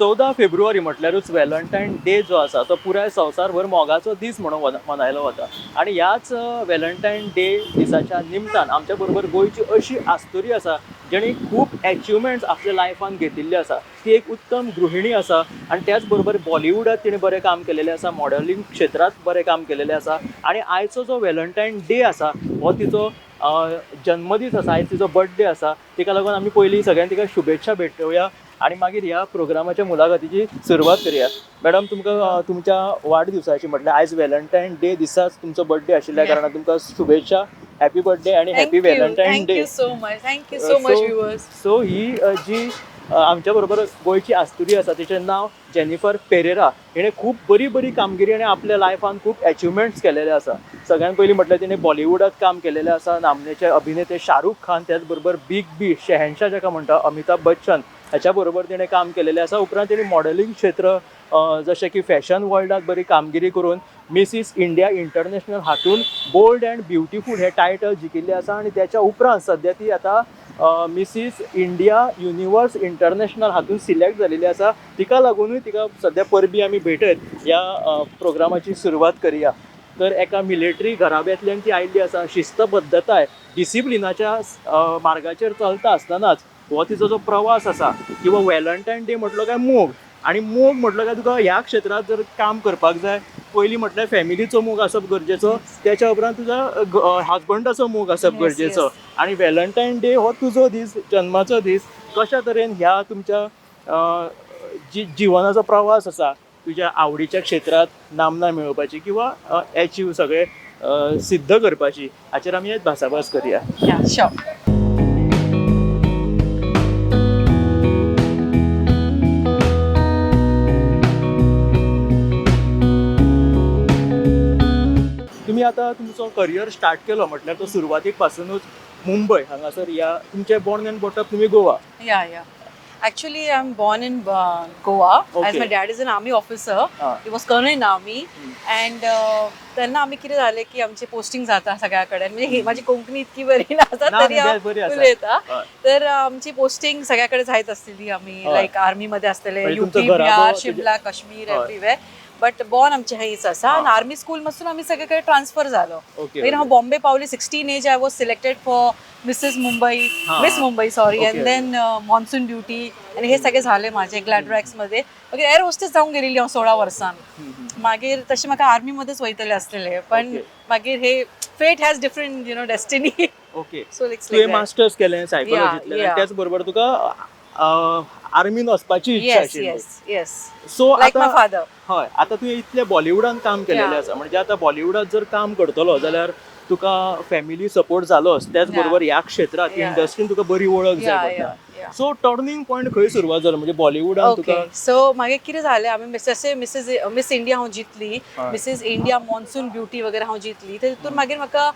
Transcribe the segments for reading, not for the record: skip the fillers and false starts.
14 February म्हटल्यारूच Valentine day जो आसा तो पुराय संवसारभर मोगाचो दीस म्हणून मनयलो वता आणि ह्याच व्हॅलेंटाईन डे दिसाच्या निमतान आमच्या बरोबर गोंयची अशी आस्तुरी आसा जेणी खूब अचिवमेंट्स आपल्या लायफान घेतिल्ली आसा. ती एक उत्तम गृहिणी आसा आणि त्याच बरोबर बॉलिवूडात तिणें बरें काम केलेलें आसा, मॉडेलिंग क्षेत्रांत बरें काम केलेलें आसा आणि आयचो जो व्हॅलेंटाईन डे आसा हो तिचो जन्मदीस आसा, आयज तिचो बर्थडे आसा. तिका लागून आमी पयलीं सगळ्यांक तिका शुभेच्छा भेटोवया आणि मागीर ह्या प्रोग्रामाच्या मुलाखतीची सुरवात करूया. मॅडम तुमकां तुमच्या वाडदिवसाची म्हटल्यार आयज व्हॅलेंटाईन डे दिसाच तुमचो बर्थडे आशिल्ल्या कारणान तुमकां शुभेच्छा. हॅपी बर्थडे आणि happy valentine day. Thank you so much viewers. So ही जी आमच्या बरोबर गोंयची आस्तुरी आसा तिचें नांव जेनिफर पेरेरा. हिणें खूब बरी कामगिरी आनी आपल्या लायफान खूब अचिवमेंट्स केलेले आसा. सगळ्यात पयलीं म्हटल्यार तिणें बॉलिवूडात काम केलेलें आसा. नामनेचे अभिनेते शाहरुख खान, त्याच बरोबर बिग बी शहनशाह जाका म्हणटा अमिताभ बच्चन हाच्या बरोबर तिणें काम केलेलें आसा. उपरांत तिणें मॉडेलिंग क्षेत्र जशें की फॅशन वर्ल्डात बरी कामगिरी करून मिसीस इंडिया इंटरनॅशनल हातून बोल्ड अँड ब्युटिफूल हे टायटल जिखिल्लें आसा आणि त्याच्या उपरांत सद्या ती आतां मिसीस इंडिया युनिवर्स इंटरनॅशनल हातून सिलेक्ट जालेली आसा. तिका लागूनय तिका सद्या परबी आमी भेटत ह्या प्रोग्रामाची सुरवात करुया. तर एका मिलिटरी घराब्यांतल्यान ती आयिल्ली आसा. शिस्तबद्धताय डिसिप्लिनाच्या मार्गाचेर चलता आसतनाच हो तिचो जो प्रवास आसा किंवा व्हॅलेंटाईन डे म्हटलो काय मोग आणि मोग म्हटलो काय तुका ह्या क्षेत्रात जर काम करपाक जाय पयलीं म्हटल्यार फॅमिलीचो मोग आसप गरजेचो, त्याच्या उपरांत तुज्या हजबंडाचो मोग आसप गरजेचो आणि व्हॅलेंटाईन डे हो तुजो दीस, जन्माचो दीस. कशा तरेन ह्या तुमच्या जी जिवनाचो प्रवास आसा तुज्या आवडीच्या क्षेत्रात नामना मेळोवपाची किंवा अचीव सगळें सिद्ध करपाची हाचेर आमी आज भासाभास करुया. तुम्ही आता तुमचो करियर स्टार्ट केलो म्हटल्यार तो सुरवातीक पासूनच मुंबय हांगासर या तुमचे बॉर्न एंड बॉटअप तुम्ही Goa. Yeah. Actually, I'm born in Goa. Okay. As my dad is an army officer. He was colonel in army. And त्यांना आम्ही किती झाले की आमचे पोस्टिंग जाता सगळ्याकडे. म्हणजे माझी कोंकणी इतकी बरी नसतात तरी उलयता. तर आमची पोस्टिंग सगळ्याकडे जायत असलेली. आम्ही लाईक आर्मी मध्ये असलेले UP, Bihar, Shimla, Kashmir everywhere. But born आमचे हेच असा आणि आर्मी स्कूल मधून आम्ही सगळीकडे ट्रान्सफर झालो. मागीर हांव बॉम्बे पावली. 16 as I was selected for miss Mumbai sorry. And then monsoon duty आणि हे सगळे झाले माझे ग्लॅडरॅक्स मध्ये. मागीर एअर होस्टेस जाऊन गेलेली हांव 16 वर्सान. मागीर तशें म्हाका आर्मी मध्येच वयतले असलेले पण मागीर हे फेट has different destiny. Okay. So तुवें मास्टर्स केलें सायकोलॉजींतल्यान त्याच बरोबर तुका आर्मीन वचपाची इच्छा आशिल्ली. सो आतां हय आतां तुवें इतलें बॉलिवूडान काम केलेलें आसा म्हणजे आतां बॉलिवूडात जर काम करतलो जाल्यार तुका फॅमिली सपोर्ट जालोच त्याच बरोबर ह्या क्षेत्रात इंडस्ट्रीन तुका बरी वळख जाय पडटा. सो टर्निंग पॉयंट खंय सुरवात जालो म्हणजे बॉलिवूडान तुका. सो मागीर कितें जालें आमी मिस इंडिया हांव जितली, मिसीस इंडिया मॉन्सून ब्युटी वगैरे हांव जितली. तितून मागीर म्हाका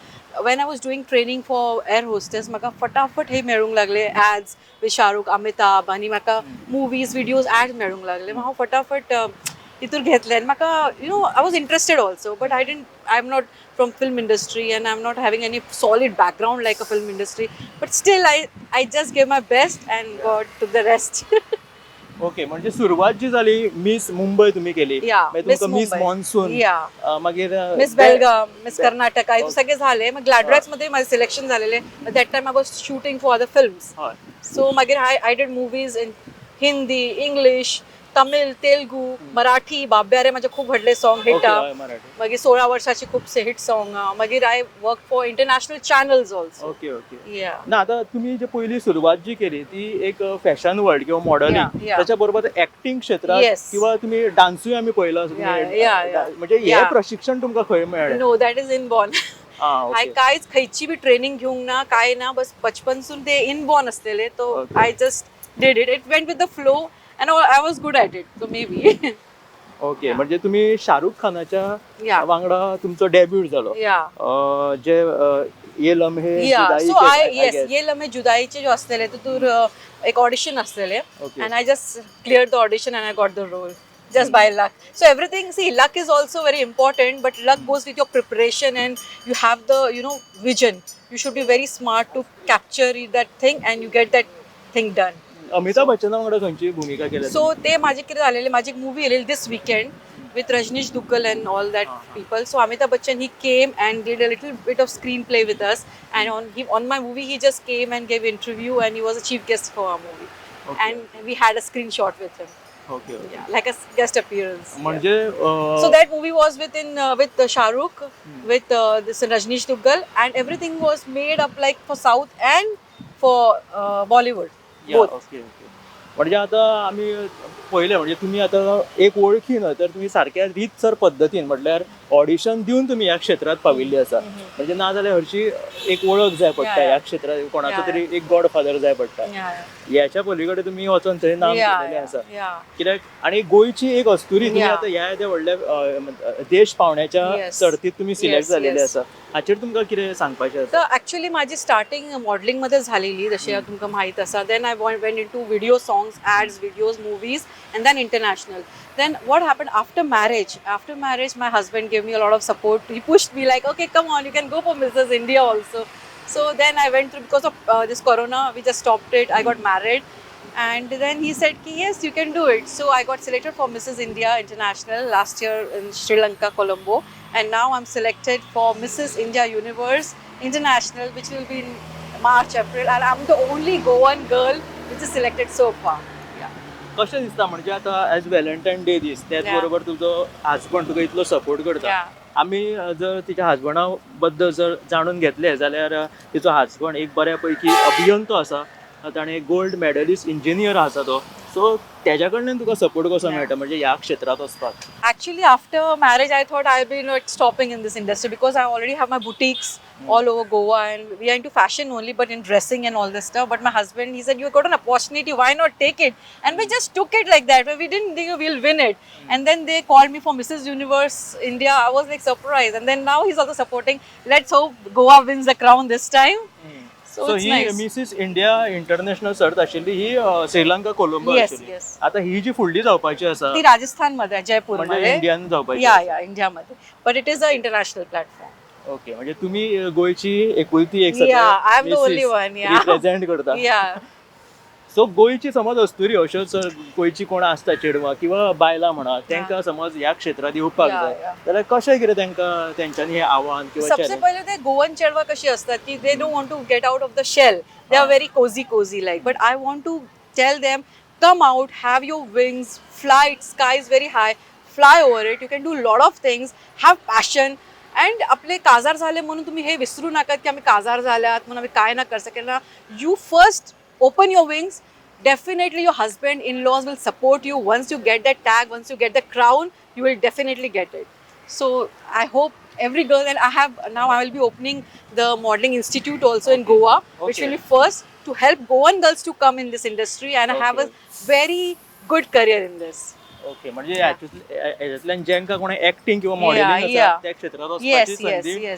when I was doing training for air hostess म्हाका फटाफट हे मेळूंक लागले ऍड्स विथ शाहरुख, अमिताभ आणि म्हाका मुवीज व्हिडिओज ऍड्स मेळूंक लागले. हांव फटाफट तितून घेतले आनी म्हाका I was interested also. But I am not from film industry and I'm not having any solid background like a film industry, but still I just gave my best and God took the rest. Okay. म्हणजे सुरुवात जी झाली miss Mumbai तुम्ही केली, miss monsoon, मागीर miss Belgaum, miss Karnataka हे सगळे झाले. मग ग्लॅडरॅक्स मध्ये माझे सिलेक्शन झालेले. That time I was shooting for other films. So मागीर I did movies in Hindi, English, Tamil, Telugu, Marathi. बाब्यारे माझे खूप व्हडले सॉंग हिटा. मागीर 16 वर्षाची खूपसे हिट सॉंग. मागीर I work for international channels also. Okay. ना आता तुम्ही जे पहिली सुरुवात जी केली ती एक फॅशन वर्ल्ड किंवा मॉडेलिंग त्याच्या बरोबर ऍक्टिंग क्षेत्रात किंवा तुम्ही डान्सूय आम्ही पळयलो म्हणजे हे प्रशिक्षण तुमकां खंय मेळ्ळें. No that is inborn. हाय कांयच खंयची बी ट्रेनिंग घेवंक ना काय ना. बस बचपनसून ते इनबॉर्न असलेले. तो I just did it. It went with the flow and I was good at it, so maybe. Okay. म्हणजे तुम्ही शाहरुख खानाच्या वांगडा तुमचो डेब्यूट जालो जे ये लम्हे जुदाई. ये लम्हे जुदाईचे जो असलेले तितूर एक ऑडिशन असलेले and I just cleared the audition and I got the role just by luck. So everything, see, luck is also very important, but luck goes with your preparation and you have the vision. You should be very smart to capture that thing and you get that thing done. Amitabh बच्चना वांगडा खंयची भुमिका केल्या so ते माझे कितें जालेले माझी एक मूवी येलेली this weekend with Rajnish Duggal and all that people. So Amitabh Bachchan, he came and did a little bit of screenplay with us, and on my movie he just came and gave interview, and he was a chief guest for our movie. Okay. And we had a screenshot with him. Okay Yeah, like a guest appearance. म्हणजे So that movie was with Shah Rukh, with this Rajnish Duggal, and everything was made up like for South and for Bollywood. Both. Okay okay म्हणजे आता आम्ही पहिले म्हणजे तुम्ही आता एक वळखी न्हय तर तुम्ही सारक्या रीतसर पद्दतीन म्हटल्यार ऑडिशन दिवन तुम्ही ह्या क्षेत्रात पाविल्ली आसा म्हणजे ना जाल्यार हरशी एक वळख जाय पडटा ह्या क्षेत्रात कोणाचो तरी एक गॉडफादर जाय पडटा ह्याच्या पलीकडे तुम्ही वचून थंय नाम केलेलें आसा कित्याक आणि गोंयची एक अस्तुरी तुम्ही आता ह्या येद्या व्हडल्या देश पावण्याच्या सर्तीत तुम्ही सिलेक्ट झालेले आसा हाचेर तुमकां कितें सांगपाचें आसा तर ऍक्च्युअली माझी स्टार्टिंग मॉडेलिंग मध्ये झालेली जशी तुमकां माहित आसा then I went into video songs ads videos movies and then international. Then what happened after marriage my husband gave me a lot of support. He pushed me like, okay, come on, you can go for Mrs. India also. So then I went through, because of this corona we just stopped it. I got married and then he said yes, you can do it. So I got selected for Mrs. India International last year in Sri Lanka, Colombo, and now I'm selected for Mrs. India Universe International, which will be in March, April, and I'm the only Goan girl which is selected so far. कशें दिसता म्हणजे आता age Valentine day दीस त्याच बरोबर तुजो husband तुका इतलो support करता आमी जर तिच्या हजबंडा बद्दल जर जाणून घेतले जाल्यार तिचो हजबंड एक बऱ्या पैकी अभियंतो आसा ताणें गोल्ड मेडलिस्ट इंजिनियर आसा तो सो त्याच्या कडल्यान तुका सपोर्ट कसो मेळटा म्हणजे ह्या क्षेत्रात वचपाक Actually, after marriage, I thought I'll be not stopping in this industry because I already have my boutiques all over Goa and we are into fashion only, but in dressing and all this stuff. But my husband, he said, you got an opportunity, why not take it? And we just took it like that. We didn't think we'll win it. And then they called me for Mrs. Universe India. I was like surprised. And then now he's also supporting. Let's hope Goa wins the crown this time. So he Mrs India international सर्त आशिल्ली ही श्रीलंका कोलंबो आशिल्ली आता ही जी फुडली जावपाची आसा ती राजस्थान मध्ये जयपूर मध्ये इंडियन जावपाची या इंडिया मध्ये but it is a international platform okay म्हणजे तुम्ही गोयची एकुलती एक I am the only one represent करता सो गोयची समज अस्तुरी अश्यो जर गोयची कोण आसता चेडवां किंवा बायलां म्हणा तांकां समज ह्या क्षेत्रात येवपाक जाय जाल्यार कशें कितें तांकां तेंच्यांनी हें आव्हान किंवा सबसे पहिले ते गोवन चेडवां कशी असतात की they don't want to get out of the shell they are very cosy like but I want to tell them come out have your wings fly sky is very high fly over it you can do lot of things have passion and आपले काजार झाले म्हणून तुम्ही हे विसरू नका की आम्ही काजार झाल्यात म्हणून आम्ही काय ना कर सकेल ना you first open your wings. Definitely your husband-in-laws will support you. Once you get that tag, once you get the crown, you will definitely get it. So I hope every girl, and I will be opening the modeling institute also in Goa, which will be first to help Goan girls to come in this industry and have a very good career in this. Okay म्हणजे याच्यातल्यान जेंका कोणी acting किंवा modelling आसा त्या क्षेत्रात वचपाची संधी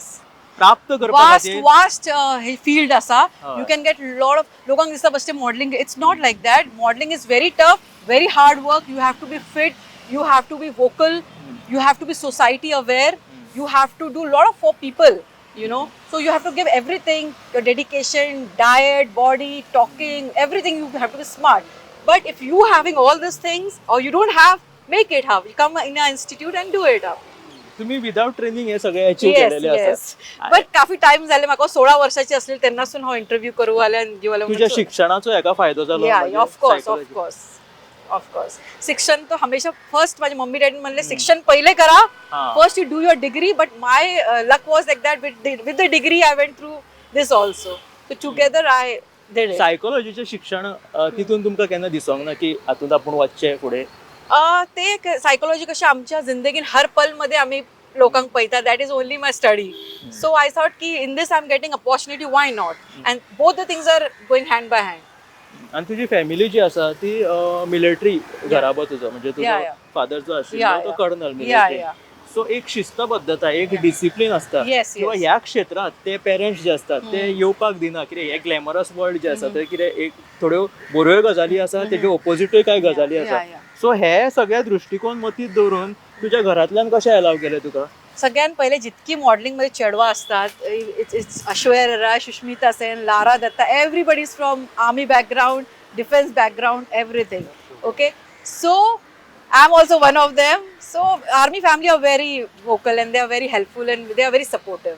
प्राप्त करपाक वास्ट हे फील्ड आसा you can get lot of लोकांक दिसता बसते modelling it's not like that modelling is very tough very hard work you have to be fit you have to be vocal you have to be society aware you have to do a lot of for people, you know, so you have to give everything, your dedication, diet, body, talking, everything. You have to be smart. But if you having all these things or you don't have, make it have. You come in an institute and do it up. तुम्ही without training हे सगळे achieve केलेले आसा but coffee time झाले म्हाका 16 वर्षाची असली तेन्नासून हांव इंटरव्यू करू आले आनी दिवले तुझ्या शिक्षणाचो हेका फायदो जालो ऑफ कोर्स शिक्षण तो हमेशा फर्स्ट माझी मम्मी डॅडी म्हणले शिक्षण पहिले करा first you do your degree but my luck was like that with the degree I went through this also so together I did it सायकोलॉजीचे शिक्षण तितून तुमकां केन्ना दिसोंक ना की हातूंत आपूण वचचें फुडें ते सायकोलॉजी कशी आमच्या जिंदगीन हर पल मध्ये आम्ही लोकांक पळयता that is only my study so I thought की in this I am getting opportunity why not and both the things are going hand by hand आणि तुझी फॅमिली जी आसा ती मिलिटरी घराबो तुजो म्हणजे तुजो फादर जो आशिल्लो तो कर्नल मिलिटरी सो एक शिस्तबद्धता एक डिसिप्लिन असता किंवा ह्या क्षेत्रात ते पेरेंट्स जे असतात ते येवपाक दिना कितें हे ग्लॅमरस वर्ल्ड जे आसा ते कितें एक थोड्यो बऱ्यो गजाली आसा तेजे ऑपोजिटूय कांय गजाली आसा सो हे सगळे दृश्टिकोन मतींत दवरून तुज्या घरांतल्यान कशें अलाव केलें तुका सगळ्यात पहिले जितकी मॉडेलिंग मध्ये चेडवा असतात it's Aishwarya Rai Sushmita Sen Lara Dutta everybody is from army background defense background, everything. Okay, so I'm also one of them. So army family are very vocal and they are very helpful and they are very supportive.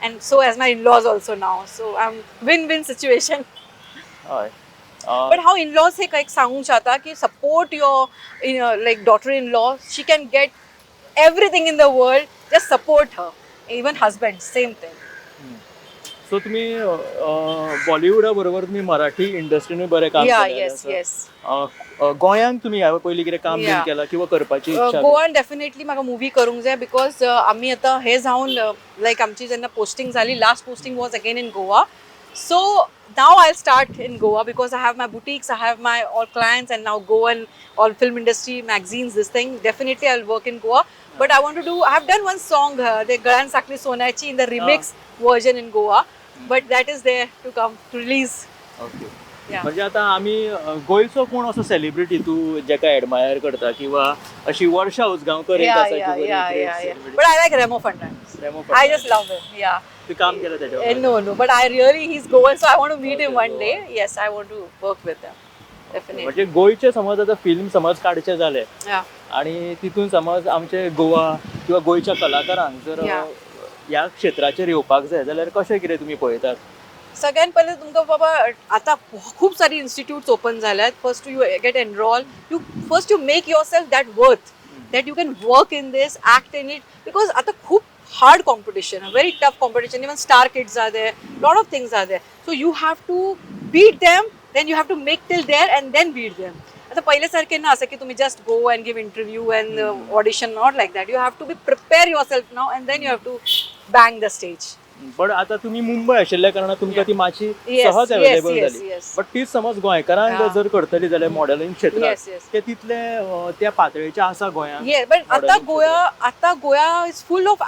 And so as my in-laws also now. So I'm win-win situation. हय But how in-laws हे काही सांगू शकता की support your like daughter-in-law. She can get everything in the world. Just support her. Even husband, same thing. So तुम्ही बॉलिवूडा बरोबर तुम्ही मराठी इंडस्ट्रीनूय बरें काम Yeah, केलेलें yes, आसा. yes. गोंयांत तुम्ही ह्या पयलीं कितें काम बीन Yeah. केलां किंवा करपाची इच्छा गोवान डेफिनेटली म्हाका मुवी करूंक जाय बिकॉज आमी आतां हे जावन लायक आमची जेन्ना पोस्टिंग जाली last posting was again in Goa so now I start in Goa because I have my boutiques I have my all clients and now Goan all film industry magazines this thing definitely I will work in Goa but I want to do I have done one song ते गळ्यान साकली सोन्याची in the remix version in Goa but that is there to come to release. Okay. Yeah. म्हणजे आता आम्ही गोंयचो कोण असो सेलिब्रिटी तूं जेका एडमायर करता किंवा अशी वर्षा उसगांवकर एक आसा जी बरी great celebrity. But I like Remo Fernandez. Remo I Fernandez. just love him. Yeah. तू काम केलं त्याच्यावर No, but I really, he's Goan, so I want to meet him one day. Yes, I want to work with him. Definitely. म्हणजे गोंयचे समज आता film समज काडचे जाले Yeah. आणि तितून समज आमचे गोवा किंवा गोंयच्या कलाकारांक जर Yeah. ह्या क्षेत्राचेर येवपाक जाय जाल्यार कशें कितें तुमी पळयतात? सगळ्यात पहिले तुमकां बाबा आता खूप सारी इन्स्टिट्यूट्स ओपन झाल्यात first you get enrol you first you make yourself that worth that you can work in this act in it because आता खूप hard competition very tough competition even star kids are there lot of things are there so you have to beat them then you have to make till there and then beat them. आता पहिल्यासारखे ना असं की तुम्ही just go and give interview and audition not like that you have to be prepare yourself now and then you have to bang the stage. पण आता तुम्ही मुंबय आशिल्ल्या कारणान तुमकां ती मातशी Yes, सहज yes, अवेलेबल yes, जाली. yes. बट तीच समज गोंयकारांक Yeah. जर करतली जाल्यार मॉडेलिंग क्षेत्रात Yes, yes. ते तितले त्या पातळीचे आसा गोंयांत. Yeah, but आता गोया is full of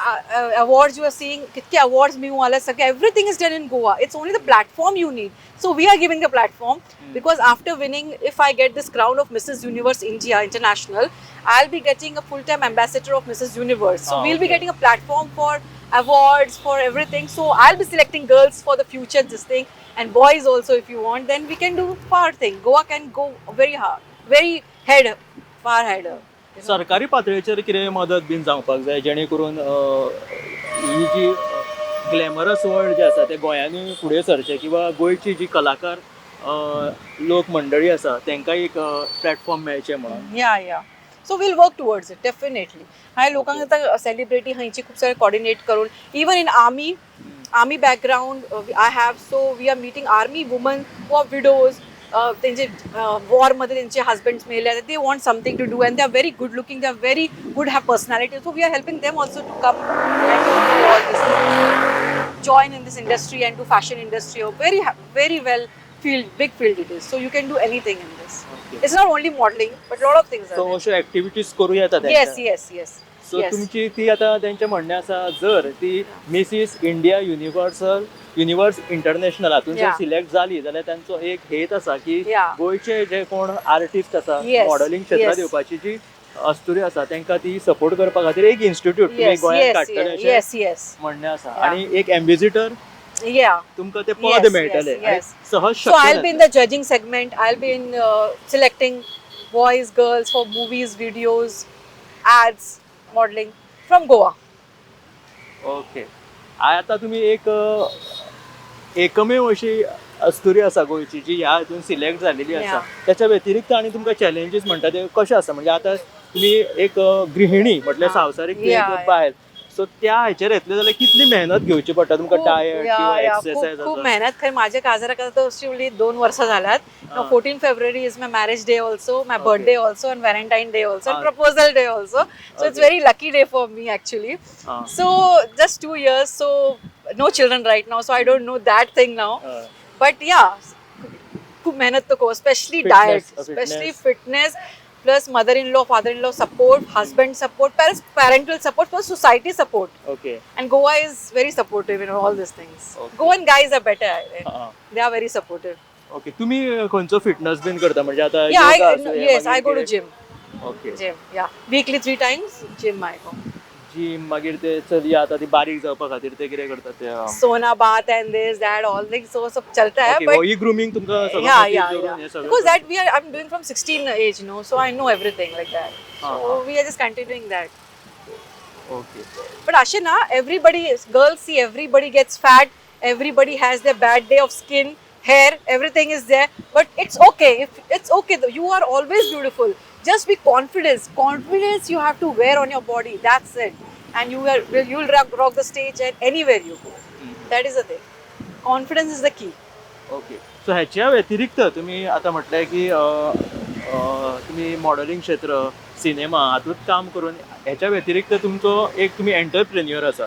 awards you are seeing. कितके awards मिळून आले सगळे everything is done in Goa. It's only the platform you need. So we are giving the platform because after winning, if I get this crown of Mrs. Universe India International, I'll be getting a full-time ambassador of Mrs. Universe. So we'll be okay. getting a platform for awards for everything. So I'll be selecting girls for the future this thing and boys also if you want. Then we can do far thing. Goa can go very hard, very far ahead. सरकारी पातळीचेर कितें मदत bin जावपाक जाय जेणे करून ही जी glamorous world जे आसा ते गोंयांनी फुडें सरचे किंवा गोंयची जी कलाकार लोक मंडळी आसा तांकां एक प्लॅटफॉर्म मेळचे म्हणून. Yeah. So we'll work towards it, definitely. हाय लोकांक आतां सेलिब्रिटी हयची खूप सारे कोऑर्डिनेट करून even in army background I have so we are meeting army women who are widows त्यांचे वॉरमध्ये त्यांचे हजबंड्स मेले they want something to do and they are very good looking they are very good have personality so we are helping them also to come join in this industry and do fashion industry or very well big field it is, so you can do anything in this. Okay. It's not only modeling but lot of things are so there. अश्यो activities करूं येता yes so तुमची ती आता त्यांचे म्हणणें आसा जर ती मिसीस इंडिया युनिवर्स इंटरनॅशनल हातून जर Yeah. सिलेक्ट जाली जाल्यार तांचो एक हेत आसा की Yeah. गोंयचे जे कोण आर्टिस्ट आसा Yes. मॉडेलिंग क्षेत्रांत Yes. येवपाची जी अस्तुरी आसा तांकां ती सपोर्ट करपा खातीर एक इन्स्टिट्यूट तुमी गोंयांत काडटले अशें yes म्हणणें आसा Yeah. आनी एक एम्बेसिडर yeah तुमकां ते पद Yes, मेळटले yes, आनी yes. सहज so I'll शक्य be in the judging segment. I'll be in selecting boys girls for movies videos ads modeling from Goa. Okay. आता तुम्ही एकमेव अशी अस्तुरी आसा गोंयची जी ह्या हातून सिलेक्ट जालेली आसा Yeah. त्याच्या व्यतिरिक्त आनी तुमकां चॅलेंजीस म्हणटा ते कशे आसा म्हणजे आता तुम्ही एक गृहिणी म्हटल्यार Yeah. संवसारीक ती Yeah, एक yeah. बायल सो त्या हाचेर येतले जाल्यार कितली मेहनत घेवची पडटा तुमकां खूप, डायट किंवा एक्सरसाइज खूप मेहनत खरी माझ्या काजराक आता अशी 2 वर्ष झाल्यात. हा. 14 February is my marriage day also, my Okay. birthday also, and Valentine day also, and Ah. proposal day also. So it's Okay. very lucky day for me actually. Ah. So just 2 years, so no children right now, so I don't know that thing now. But yeah, खूप मेहनत तो को, especially Fitness, diet, especially fitness. Plus mother-in-law, father-in-law support, husband support, parental support, plus society support. Okay. And Goa is very supportive in all these things. Okay. Goan guys are better. They are very supportive. Okay. तुम्ही खंयचो fitness bin करता म्हणजे आता Yeah, yoga असो, हे yes, I मागीर go to कितें? gym. Okay. Gym, yeah. Weekly 3 times, gym I go. Gym मागीर ते चलया आता ती बारीक जावपा खातीर ते कितें करतात ते Sona bath and this, that, all things. So सब चलता है. ओके But ही ग्रूमिंग तुमका सगळं yeah, मागीर yeah, करून yeah. हे सगळं Because that I'm doing from 16 age, so I know everything like that. So we are just continuing that. Okay But Ashina, girls see everybody gets fat, everybody has their bad day of skin, hair, everything is there. But it's okay. It's okay though. You are always beautiful. Just be confident. Confidence you have to wear on your body. That's it. And you'll rock the stage and anywhere you go. That is the thing. Confidence is the key. Okay so ह्याच्या व्यतिरिक्त तुम्ही आता म्हटलंय की तुम्ही modelling क्षेत्र cinema हातूंत काम करून ह्याच्या व्यतिरिक्त तुमचो एक तुम्ही एंटरप्रेन्युअर आसा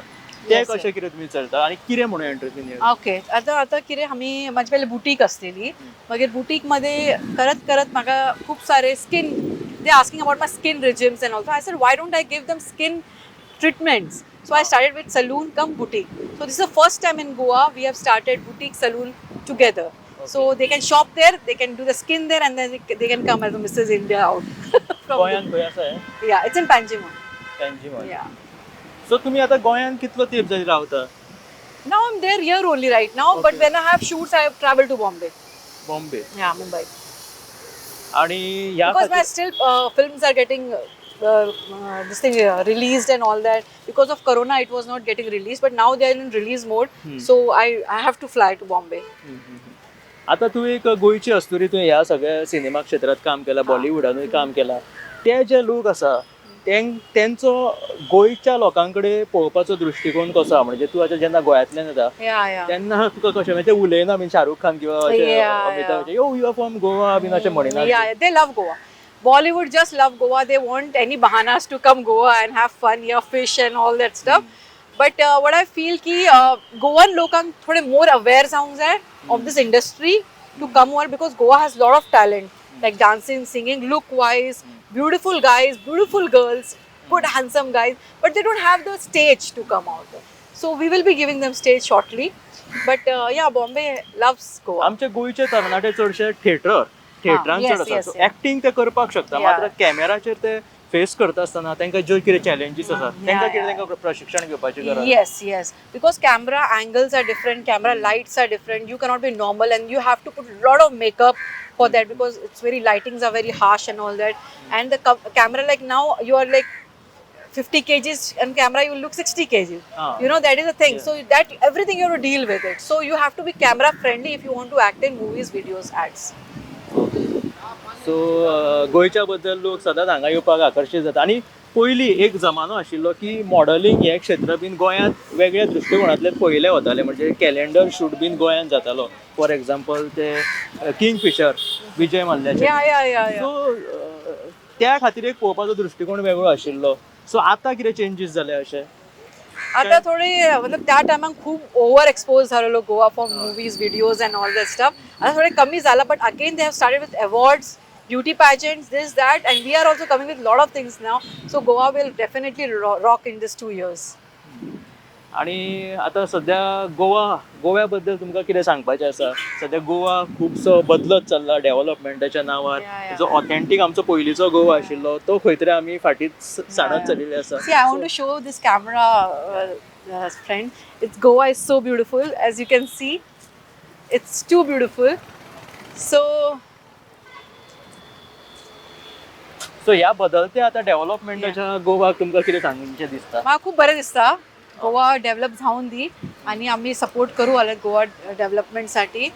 ते Yes, कशें कितें तुमी चलता आनी कितें म्हणून एंटरप्रेन्युअर ओके आता कितें आमी माझी पहिले बुटीक असलेली मागीर बुटीकमध्ये करत करत म्हाका खूप सारे skin they asking about my skin regimes and also I said why don't I give them skin treatments. So I started with saloon come boutique. So this is the first time in Goa we have started boutique saloon together. So they can shop there, they can do the skin there, and then they can come as a Mrs. India out. गोंयान खंय आसा हें Yeah, it's in Panjimon. पेन्जिमॉन Yeah. So तुम्ही आता गोंयान कितलो तेंप जाली रावता Now I'm there here only right now, but when I have shoots, I have traveled to Bombay. Bombay Yeah, Mumbai. आणि ह्या Because my still films are getting this thing released and all that. Because of Corona, it was not getting released, but now they are in release mode. So I have to fly to Bombay. आता तू एक गोंयची अस्तुरी तू ह्या सगळ्या cinema क्षेत्रात काम केला बॉलिवूडानूय काम केला ते जे लोक आसा त्यांचो गोंयच्या लोकांकडे पळोवपाचो दृष्टिकोन कसो आहा म्हणजे तू आता जेन्ना गोंयांतल्यान येता Yeah. तेन्ना तुका कशें म्हणजे ते उलयना बीन शाहरुख खान किंवा अशें Yeah, अमिताभ यो यू आर फ्रॉम गोवा बीन अशें म्हणिना Yeah, they love Goa. Bollywood just love Goa. They want any bahanas to come Goa and have fun, fish and all that stuff. But what I feel ki Goan lokan thode more aware sounds of this industry to come over because Goa has lot of talent like dancing, singing, look wise, beautiful guys, beautiful girls, good handsome guys, but they don't have the stage to come out. So we will be giving them stage shortly. But yeah, Bombay loves Goa. आमचे गोंयचे तरणाटे चडशे थिएटरान yes, चड आसा yes, so yes. Acting ते करपाक शकता Yeah. मात्र कॅमेराचेर ते फेस करता आसतना तांकां ज्यो कितें चॅलेंजीस आसा तांकां कितें yeah. तांकां प्रशिक्षण घेवपाची गरज Yes. Because camera angles are different, camera lights are different. You cannot be normal, and you have to put a lot of makeup for that because it's lightings are very harsh and all that. And the camera, like now, you are like 50 kgs and camera you look 60 kg. That is the thing. Yeah. So that everything you have to deal with it. So you have to be camera friendly if you want to act in movies, videos, ads. So गोंयच्या बद्दल लोक सदांच हांगा येवपाक आकर्शीत जाता आनी पयलीं एक जमानो आशिल्लो की मॉडलिंग हे क्षेत्र बीन गोंयांत वेगळ्या दृश्टिकोनांतल्यान पळयले वताले म्हणजे कॅलेंडर शूट बीन गोंयांत जातालो फॉर एक्झाम्पल ते किंगफिशर विजय मल्ल्याचे Yeah. सो त्या खातीर एक पळोवपाचो दृश्टिकोन वेगळो आशिल्लो सो आतां कितें चेंजीस जाले अशें आता थोडे मतलब त्या टायमाक खूप ओव्हर एक्सपोज झालेलो Goa for movies videos and all that stuff आता थोडे कमी झाला but again they have started with awards beauty pageants this that and we are also coming with lot of things now so Goa will definitely rock in this 2 years. आणि आता सध्या गोव्या बद्दल तुमकां कितें सांगपाचें आसा सध्या गोवा खुबसो बदलत चल्ला डेव्हलपमेंटाच्या नांवार Yeah. जो ऑथेंटीक आमचो पयलींचो गोवा आशिल्लो तो खंय तरी आमी फाटींच साणत चलिल्ले आसा See, I want to show this camera, friend. Goa is so beautiful, as you can see. It's too beautiful. So ह्या बदलत्या आता डेव्हलपमेंटाच्या गोवाक तुमकां कितें सांगचें दिसता मला खूप बरं दिसतं गोवा डेव्हलप जाऊन दी आणि आम्ही सपोर्ट करू आले गोवा डेव्हलपमेंटसाठी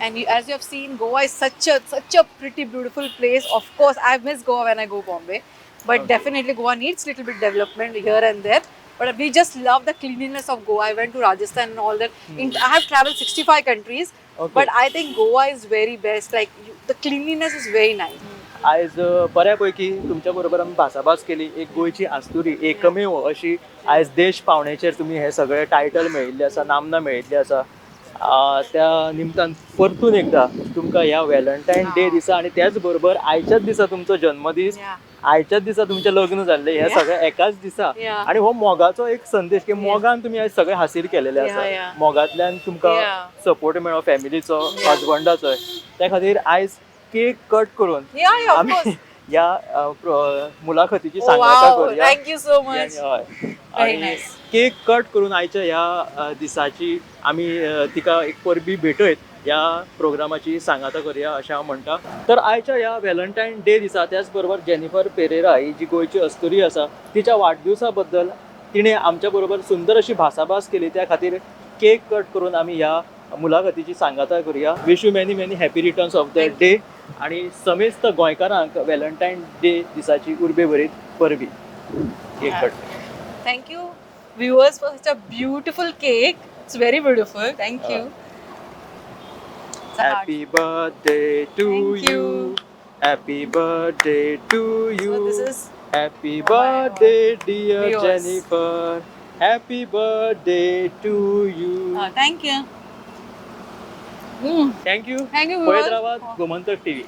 and as you have seen Goa is such a pretty beautiful place of course I miss Goa when I go Bombay but definitely Goa needs little bit development here and there but we just love the cleanliness of Goa. I went to Rajasthan and all that. I have traveled 65 countries, but I think Goa is very best. Like the cleanliness is very nice. आयज बऱ्यापैकी तुमच्या बरोबर आमी भासाभास केली एक गोंयची आस्तुरी एकमेव अशी आयज देश पावण्याचेर तुम्ही हे सगळे टायटल मेळिल्ले आसा नामना मेळिल्ली आसा त्या निमतान परतून एकदा तुमकां ह्या व्हॅलेंटायन डे दिसा आनी त्याच बरोबर आयच्याच दिसा तुमचो जन्मदीस आयच्याच दिसा तुमचें लग्न जाल्लें हे सगळें एकाच दिसा आनी हो मोगाचो एक संदेश की मोगान तुमी आयज सगळें हासील केलेलें आसा मोगांतल्यान तुमकां सपोर्ट मेळ्ळो फॅमिलीचो हजबंडाचोय त्या खातीर आयज केक कट करून आमी या मुलाखतीची सांगता करूया. Thank you so much. हय. Very आणि nice. केक कट करून आयच्या ह्या दिसाची आमी तिका एक परबी भेटयत या प्रोग्रामाची सांगाता करूया अशें हांव म्हणटा. तर आयच्या ह्या व्हॅलेंटायन डे दिसा त्याच बरोबर जेनिफर पेरेरा ही जी गोंयची अस्तुरी आसा तिच्या वाडदिवसा बद्दल तिणे आमच्या बरोबर सुंदर अशी भासाभास केली. त्या खातीर केक कट करून आमी ह्या मुलाखतीची सांगाता करूया. Wish you many many happy returns of the day आणि समेस्त गोंयकारांक व्हॅलेंटायन डे दिसाची उर्बे भरीत परबी. Cake cut. Thank you, viewers, for such a beautiful cake. It's very beautiful. Thank you. It's a heart. Happy birthday to Thank you. you. Happy birthday to you. So this is Happy my birthday, dear viewers. Jennifer. Happy birthday to you. thank you. Thank you. Thank you, पळयत viewers. रावात Gomantak TV.